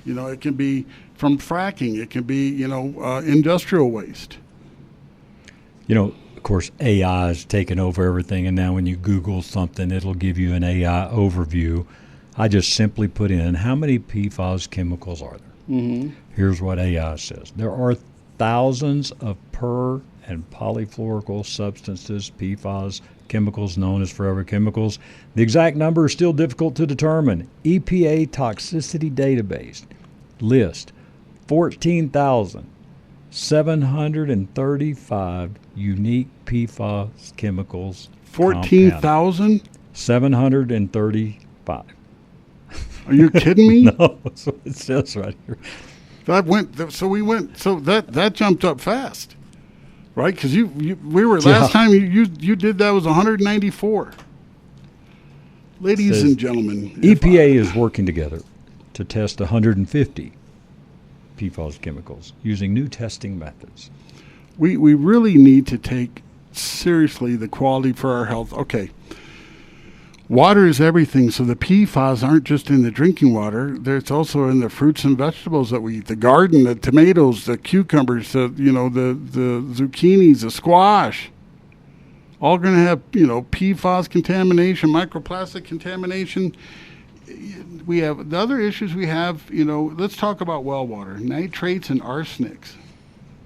it can be from fracking. It can be, industrial waste. Of course, AI is taking over everything, and now when you Google something, it'll give you an AI overview. I just simply put in, how many PFAS chemicals are there? Mm-hmm. Here's what AI says. There are thousands of per- and polyfluoroalkyl substances, PFAS, chemicals known as forever chemicals. The exact number is still difficult to determine. EPA Toxicity Database lists 14,735 unique PFAS chemicals. 14,000? 735. Are you kidding me? No, that's what it says right here. That jumped up fast, right? Because last time you did that was 194. Ladies and gentlemen, EPA is working together to test 150 PFAS chemicals using new testing methods. We really need to take seriously the quality for our health. Okay. Water is everything, so the PFAS aren't just in the drinking water. It's also in the fruits and vegetables that we eat, the garden, the tomatoes, the cucumbers, the zucchinis, the squash. All going to have, PFAS contamination, microplastic contamination. We have the other issues we have, let's talk about well water. Nitrates and arsenics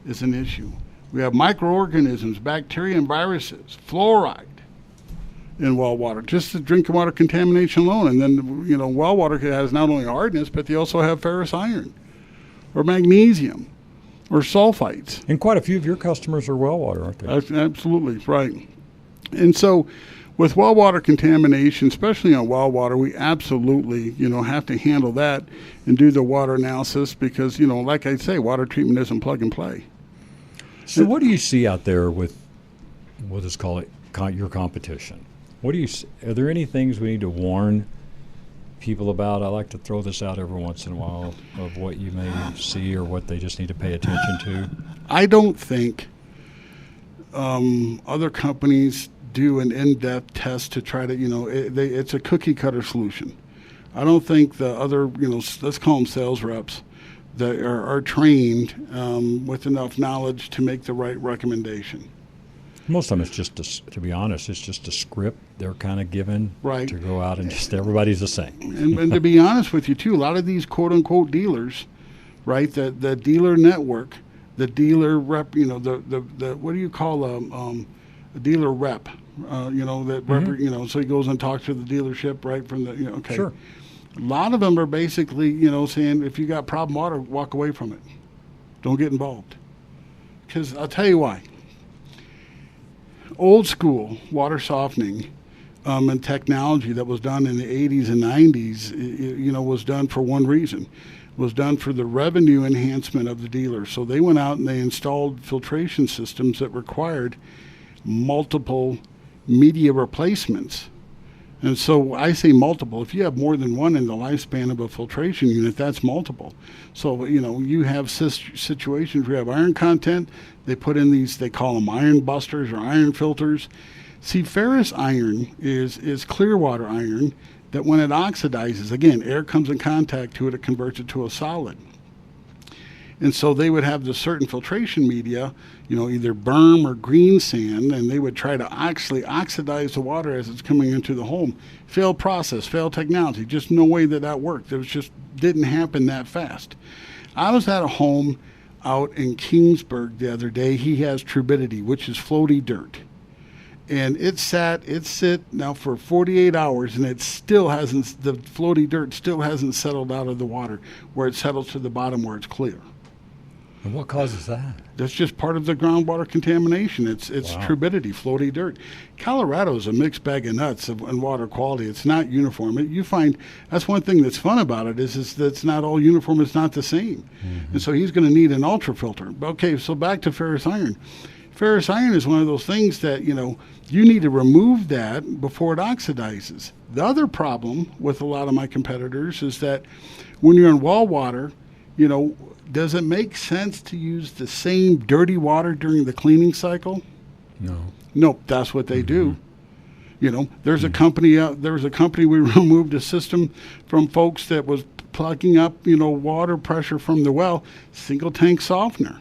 is an issue. We have microorganisms, bacteria and viruses, fluoride in well water, just the drinking water contamination alone. And then, well water has not only hardness, but they also have ferrous iron or magnesium or sulfites. And quite a few of your customers are well water, aren't they? Absolutely, right. And so with well water contamination, especially on well water, we absolutely, have to handle that and do the water analysis because, like I say, water treatment isn't plug and play. So what do you see out there with, we'll just call it your competition? Are there any things we need to warn people about? I like to throw this out every once in a while of what you may see or what they just need to pay attention to. I don't think other companies do an in-depth test to try to, it's a cookie-cutter solution. I don't think the other, let's call them sales reps, that are trained with enough knowledge to make the right recommendation. Most of them, it's just, to be honest, it's just a script they're kind of given right. to go out and just everybody's the same. And to be honest with you, too, a lot of these quote-unquote dealers, right, the dealer network, the dealer rep, the what do you call a dealer rep? So he goes and talks to the dealership, right, from the, okay. Sure. A lot of them are basically, saying if you got problem water, walk away from it. Don't get involved. Because I'll tell you why. Old school water softening and technology that was done in the 80s and 90s, was done for one reason. It was done for the revenue enhancement of the dealer. So they went out and they installed filtration systems that required multiple media replacements. And so I say multiple. If you have more than one in the lifespan of a filtration unit, that's multiple. So, you have situations where you have iron content. They put in these, they call them iron busters or iron filters. See, ferrous iron is clear water iron that when it oxidizes, again, air comes in contact to it, it converts it to a solid. And so they would have the certain filtration media, either berm or green sand, and they would try to actually oxidize the water as it's coming into the home. Failed process, failed technology, just no way that worked. It was just didn't happen that fast. I was at a home out in Kingsburg the other day. He has turbidity, which is floaty dirt. And it sit now for 48 hours, and the floaty dirt still hasn't settled out of the water where it settles to the bottom where it's clear. And what causes that? That's just part of the groundwater contamination. It's wow. turbidity, floaty dirt. Colorado is a mixed bag of nuts in water quality. It's not uniform. You find that's one thing that's fun about it is that it's not all uniform. It's not the same. Mm-hmm. And so he's going to need an ultra filter. Okay, so back to ferrous iron. Ferrous iron is one of those things that, you need to remove that before it oxidizes. The other problem with a lot of my competitors is that when you're in well water, does it make sense to use the same dirty water during the cleaning cycle? No. Nope, that's what they do. There's a company we removed a system from folks that was plugging up, water pressure from the well, single tank softener.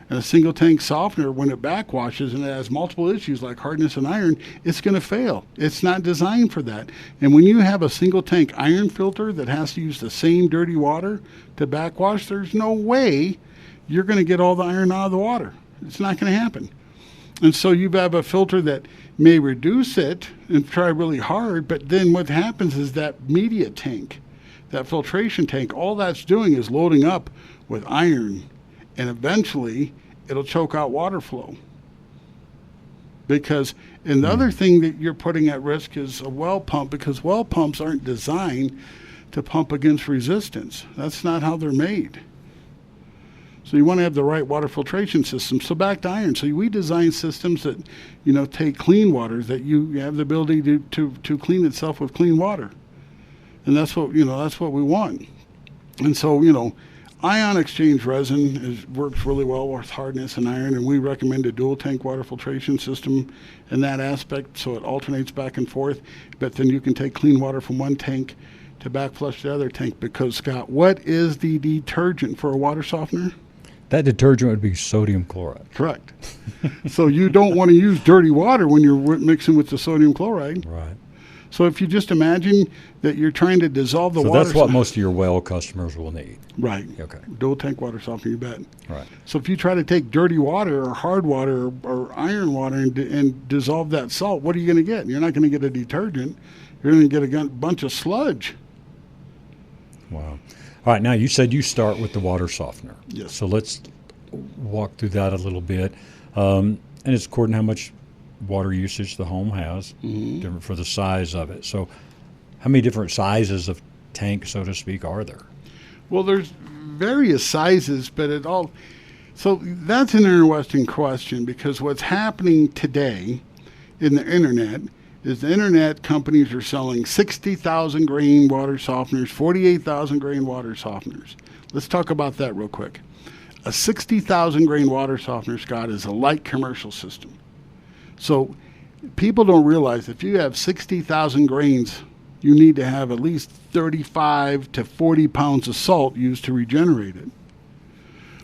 And a single tank softener, when it backwashes and it has multiple issues like hardness and iron, it's going to fail. It's not designed for that. And when you have a single tank iron filter that has to use the same dirty water to backwash, there's no way you're going to get all the iron out of the water. It's not going to happen. And so you have a filter that may reduce it and try really hard, but then what happens is that media tank, that filtration tank, all that's doing is loading up with iron, and eventually it'll choke out water flow. Because, and the other thing that you're putting at risk is a well pump, because well pumps aren't designed to pump against resistance. That's not how they're made. So you want to have the right water filtration system. So back to iron. So we design systems that, take clean water, that you have the ability to clean itself with clean water. And that's what we want. And so, Ion exchange resin works really well with hardness and iron, and we recommend a dual tank water filtration system in that aspect, so it alternates back and forth. But then you can take clean water from one tank to back flush the other tank. Because, Scott, what is the detergent for a water softener? That detergent would be sodium chloride. Correct. So you don't want to use dirty water when you're mixing with the sodium chloride. Right. So if you just imagine that you're trying to dissolve the water. So that's what most of your well customers will need. Right. Okay. Dual tank water softener, you bet. Right. So if you try to take dirty water or hard water or iron water and dissolve that salt, what are you going to get? You're not going to get a detergent. You're going to get a bunch of sludge. Wow. All right. Now, you said you start with the water softener. Yes. So let's walk through that a little bit. And it's according to how much water usage the home has, different for the size of it. So how many different sizes of tank, so to speak, are there? Well, there's various sizes, but it all. So that's an interesting question, because what's happening today in the internet is the internet companies are selling 60,000 grain water softeners, 48,000 grain water softeners. Let's talk about that real quick. A 60,000 grain water softener, Scott, is a light commercial system. So people don't realize if you have 60,000 grains, you need to have at least 35 to 40 pounds of salt used to regenerate it.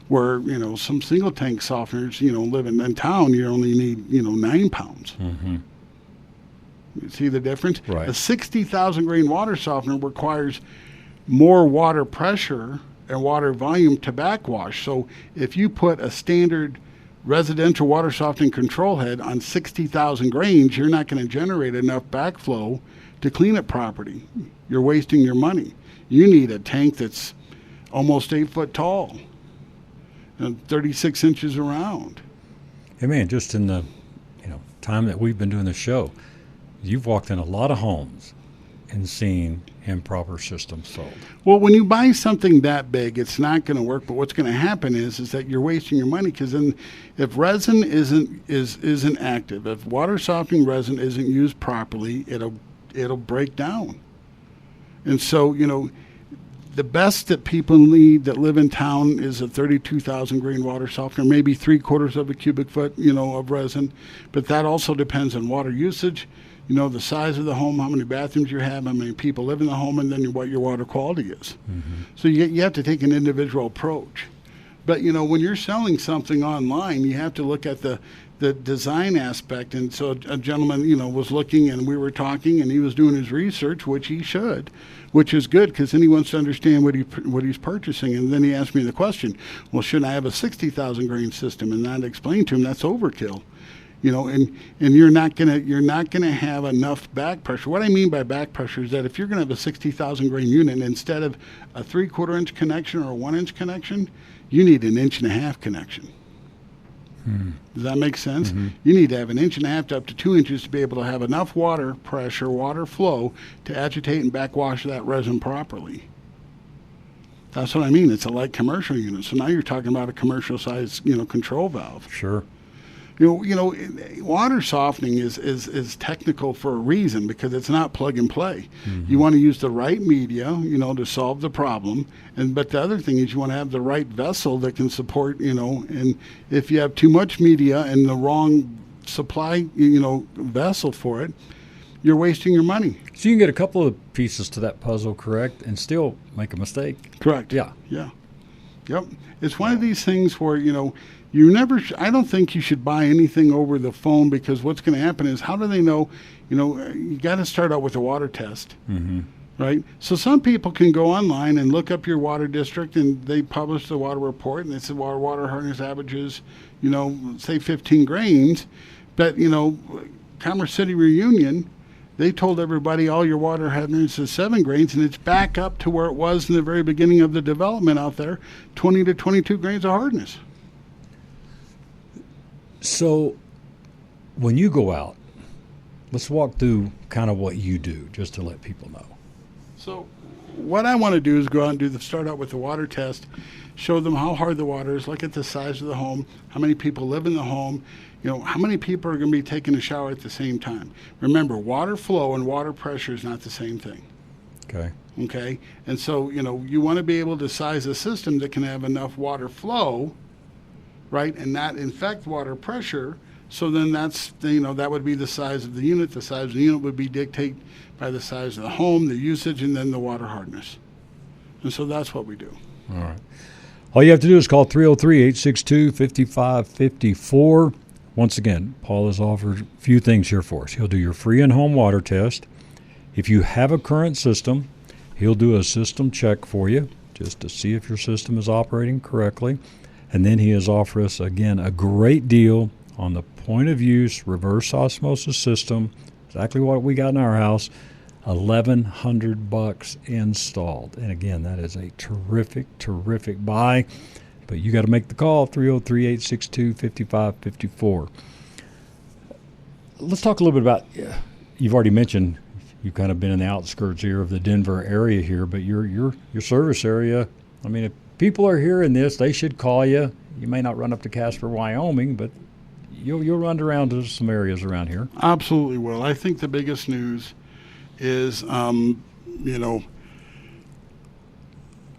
Where, some single tank softeners, living in town, you only need, 9 pounds. Mm-hmm. You see the difference? Right. A 60,000 grain water softener requires more water pressure and water volume to backwash. So if you put a standard residential water softening control head on 60,000 grains, you're not going to generate enough backflow to clean it properly. You're wasting your money. You need a tank that's almost 8 foot tall and 36 inches around. Hey, man, just in the time that we've been doing the show, you've walked in a lot of homes and seen improper systems sold. Well, when you buy something that big, it's not going to work. But what's going to happen is that you're wasting your money, because then, if resin isn't active, if water softening resin isn't used properly, it'll break down. And so, the best that people need that live in town is a 32,000 grain water softener, maybe 3/4 of a cubic foot, of resin. But that also depends on water usage, the size of the home, how many bathrooms you have, how many people live in the home, and then what your water quality is. Mm-hmm. So you have to take an individual approach. But, when you're selling something online, you have to look at the design aspect. And so a gentleman, was looking, and we were talking, and he was doing his research, which he should, which is good, because then he wants to understand what he's purchasing. And then he asked me the question, well, should I have a 60,000 grain system? And I explained to him that's overkill. And you're not gonna have enough back pressure. What I mean by back pressure is that if you're gonna have a 60,000 grain unit, instead of a 3/4 inch connection or a 1 inch connection, you need an 1.5 inch connection. Does that make sense? Mm-hmm. You need to have an 1.5 inch to up to 2 inches to be able to have enough water pressure, water flow to agitate and backwash that resin properly. That's what I mean. It's a light commercial unit. So now you're talking about a commercial size, control valve. Sure. Water softening is technical for a reason, because it's not plug and play. Mm-hmm. You want to use the right media, to solve the problem. But the other thing is you want to have the right vessel that can support, and if you have too much media and the wrong supply, vessel for it, you're wasting your money. So you can get a couple of pieces to that puzzle correct and still make a mistake. Correct. Yeah. Yeah. Yep. It's one of these things where, I don't think you should buy anything over the phone, because what's going to happen is, how do they know? You got to start out with a water test, right? So some people can go online and look up your water district, and they publish the water report, and they say water hardness averages, say 15 grains. But, Commerce City Reunion, they told everybody all your water hardness is 7 grains, and it's back up to where it was in the very beginning of the development out there, 20 to 22 grains of hardness. So when you go out, let's walk through kind of what you do, just to let people know. So what I want to do is go out and start out with the water test, show them how hard the water is, look at the size of the home, how many people live in the home, how many people are going to be taking a shower at the same time. Remember, water flow and water pressure is not the same thing. Okay, and so, you want to be able to size a system that can have enough water flow, right, and not infect water pressure. So then that would be the size of the unit. The size of the unit would be dictated by the size of the home, the usage, and then the water hardness. And so that's what we do. All right. All you have to do is call 303-862-5554. Once again, Paul has offered a few things here for us. He'll do your free in-home water test. If you have a current system, he'll do a system check for you just to see if your system is operating correctly. And then he has offered us, again, a great deal on the point-of-use reverse osmosis system, exactly what we got in our house, $1,100 installed. And again, that is a terrific, terrific buy. But you got to make the call, 303-862-5554. Let's talk a little bit about, you've already mentioned you've kind of been in the outskirts here of the Denver area here, but your service area, I mean, if people are hearing this, they should call you. You may not run up to Casper, Wyoming, but you'll run around to some areas around here. Absolutely will. I think the biggest news is,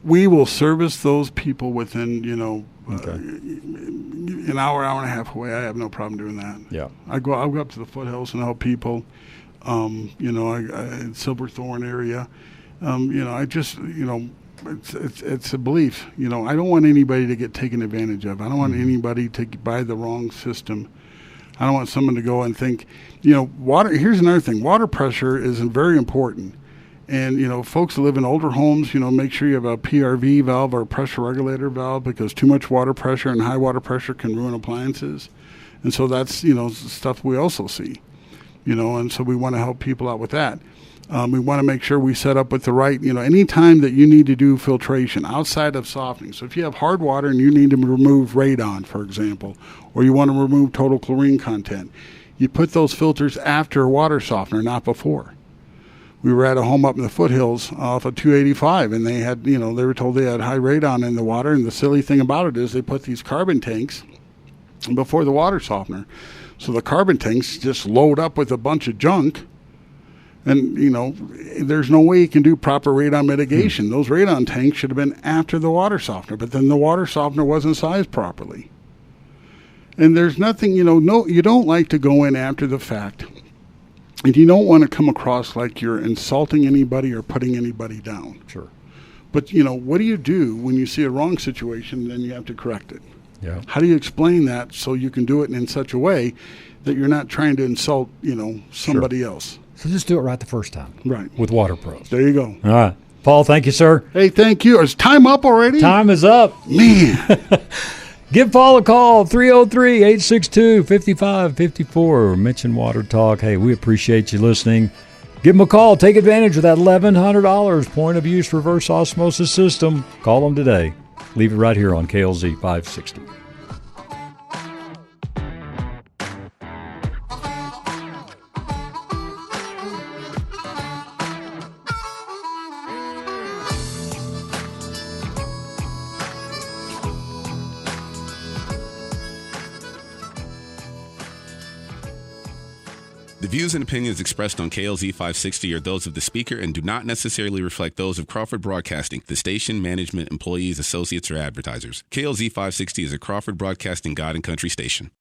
we will service those people within, an hour and a half away. I have no problem doing that. Yeah. I'll go up to the foothills and help people, Silverthorne area. It's a belief. I don't want anybody to get taken advantage of. I don't want anybody to buy the wrong system. I don't want someone to go and think, water. Here's another thing. Water pressure is very important. And, folks that live in older homes, make sure you have a PRV valve or a pressure regulator valve, because too much water pressure and high water pressure can ruin appliances. And so that's, stuff we also see, and so we want to help people out with that. We want to make sure we set up with the right, any time that you need to do filtration outside of softening. So if you have hard water and you need to remove radon, for example, or you want to remove total chlorine content, you put those filters after a water softener, not before. We were at a home up in the foothills off of 285, and they had, they were told they had high radon in the water. And the silly thing about it is they put these carbon tanks before the water softener. So the carbon tanks just load up with a bunch of junk. And, there's no way you can do proper radon mitigation. Those radon tanks should have been after the water softener, but then the water softener wasn't sized properly. And there's nothing, you don't like to go in after the fact. And you don't want to come across like you're insulting anybody or putting anybody down. Sure. But, what do you do when you see a wrong situation, then you have to correct it? Yeah. How do you explain that so you can do it in such a way that you're not trying to insult, somebody else? So just do it right the first time. Right. With Water Pros. There you go. All right. Paul, thank you, sir. Hey, thank you. Is time up already? Time is up. Man. Give Paul a call, 303-862-5554. Mention Water Talk. Hey, we appreciate you listening. Give him a call. Take advantage of that $1,100 point-of-use reverse osmosis system. Call them today. Leave it right here on KLZ 560. The views and opinions expressed on KLZ 560 are those of the speaker and do not necessarily reflect those of Crawford Broadcasting, the station, management, employees, associates, or advertisers. KLZ 560 is a Crawford Broadcasting God and Country station.